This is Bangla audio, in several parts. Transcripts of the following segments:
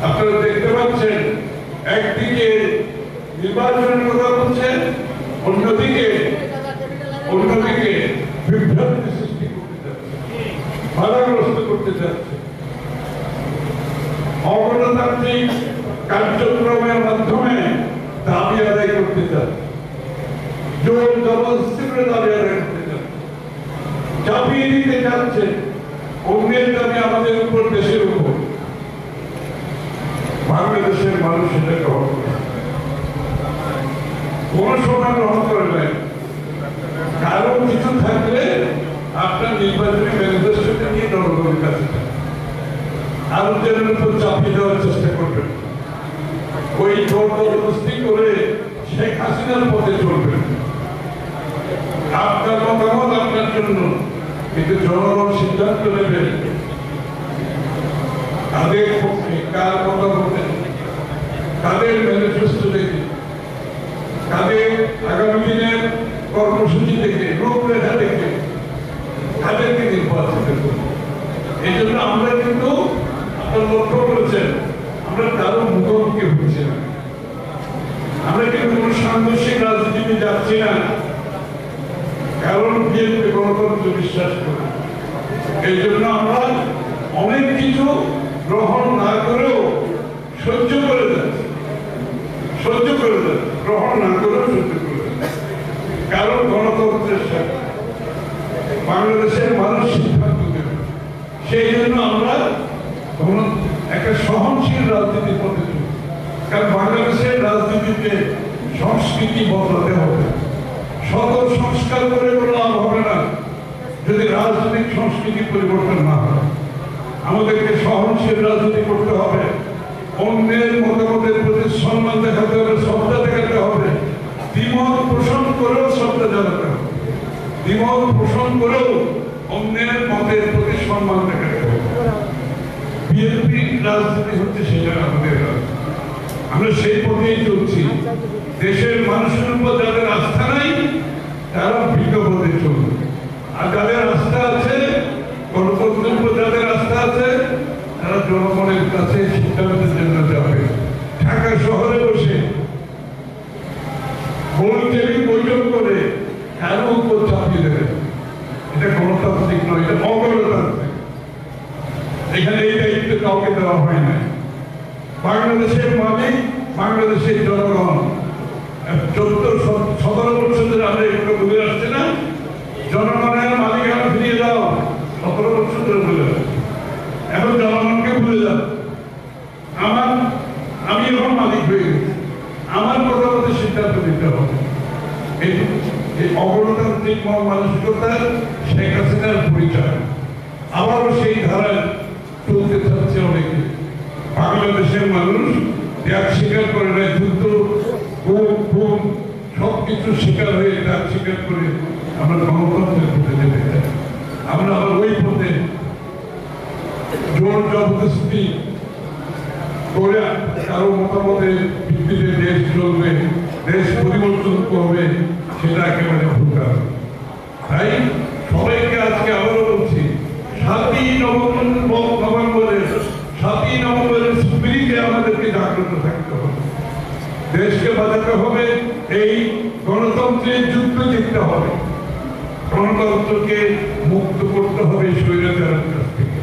আপনারা দেখতে পাচ্ছেন একদিকে নির্বাচনের কথা বলছেন, অন্যদিকে বিভ্রান্তি সৃষ্টি করতে যাচ্ছে, বাধাগ্রস্ত করতে যাচ্ছে। অগণতান্ত্রিক কার্যক্রমের মাধ্যমে দাবি আদায় করতে যাচ্ছে, জোর জবরদস্তি করে দাবি আদায় করতে যাচ্ছে, চাপিয়ে দিতে যাচ্ছে অন্যের দাবি আমাদের উপর, দেশের উপর। বাংলাদেশের মানুষ এটা গ্রহণ করে, কোন সময় গ্রহণ করে নাই। কারো কিছু থাকলে আপনার নির্বাচনী ম্যানিফেস্টোকে নিয়ে জনগণের কাছে আরো জনের উপর চাপিয়ে দেওয়ার চেষ্টা করবেন, ওই জোর জবরদস্তি করে শেখ হাসিনার পথে চলবেন। আপনার মতামত আপনার জন্য, কিন্তু জনগণ সিদ্ধান্ত নেবেন তাদের পক্ষে কার কথা বলবেন, তাদের ম্যানিফেস্টো দেখে, তাদের আগামী দিনের কর্মসূচি দেখে, রূপরেখা দেখে তাদেরকে নির্বাচিত করব। এই জন্য আমরা কিন্তু আপনার লক্ষ্য করেছেন আমরা কারো মুখোমুখি হচ্ছি না, আমরা কিন্তু কোন সাংঘর্ষিক রাজনীতিতে যাচ্ছি না, কারণ বিএনপি গণতন্ত্র বিশ্বাস করে। এই জন্য আমরা অনেক কিছু গ্রহণ না করেও সহ্য করে যাচ্ছি, গ্রহণ না করেও সহ্য করে যাচ্ছি, কারণ গণতন্ত্রের সাথে বাংলাদেশের মানুষ সিদ্ধান্ত দেবে। সেই জন্য আমরা একটা সহনশীল রাজনীতির পথে চলছি, কারণ বাংলাদেশের রাজনীতিতে সংস্কৃতি বদলাতে হবে। শত সংস্কার করে কোনো লাভ হবে না যদি রাজনৈতিক সংস্কৃতি পরিবর্তন না হয়। আমাদেরকে সহনশীল রাজনীতি করতে হবে, অন্যের মতামতের প্রতি সম্মান দেখাতে হবে, শ্রদ্ধা দেখাতে হবে, দ্বিমত পোষণ করেও শ্রদ্ধা জানাতে হবে, দ্বিমত পোষণ করেও অন্যের মতের প্রতি সম্মান দেখাতে হবে। বিএনপি রাজনীতি হচ্ছে সেটা আমাদের রাজনীতি, আমরা সেই পথেই চলছি। দেশের মানুষের উপর যাদের আস্থা নাই তারা ভিন্ন পথে চলবে, আর যাদের আস্থা আছে, গণতন্ত্রের উপর যাদের আস্থা আছে, তারা জনগণের কাছে সিদ্ধান্তের জন্য যাবে। ঢাকা শহরে বসে বৈঠক করে কারো উপর চাপিয়ে দেবে, এটা গণতান্ত্রিক নয়, এটা অগণতান্ত্রিক। এখানে এই দায়িত্ব কাউকে দেওয়া হয় না। বাংলাদেশের মালিক বাংলাদেশের জনগণ। 14-17 বছর ধরে আমরা এগুলো বলে আসছি না, জনগণের মালিকানা ফিরিয়ে দাও, 17 বছর ধরে বলে আসছি। এখন জনগণকে ভুলে যাও, আমি এখন মালিক হয়ে গেছি, আমার কথা মতো সিদ্ধান্ত দিতে হবে। এই অগণতান্ত্রিক মানসিকতা শেখ হাসিনার পরিচয়, আবারও সেই ধারায় চলতে চাচ্ছে অনেকে। বাংলাদেশের মানুষ ত্যাগ স্বীকার করে নেয়, যুদ্ধ খুন সবকিছু স্বীকার হয়ে ত্যাগ স্বীকার করে আমরা গণতন্ত্রের পথে যেতে চাই। আমরা আবার ওই পথে জোর জবরদস্তি করে কারো মতামতের ভিত্তিতে দেশ চলবে, দেশ পরিবর্তন করবে, সেটা একেবারে ভুল কাজ। তাই সবাইকে আজকে আবারও বলছি, 7ই নভেম্বরের স্পিরিটে আমাদেরকে জাগ্রত থাকতে হবে, দেশকে বাঁচাতে হবে, এই গণতন্ত্রের যুদ্ধ জিততে হবে, গণতন্ত্রকে মুক্ত করতে হবে স্বৈরাচারের কাছ থেকে,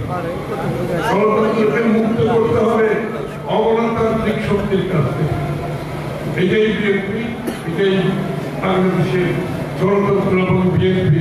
গণতন্ত্রকে মুক্ত করতে হবে অগণতান্ত্রিক শক্তির কাছ থেকে। এটাই বিএনপি, এটাই বাংলাদেশের গণতন্ত্র এবং বিএনপি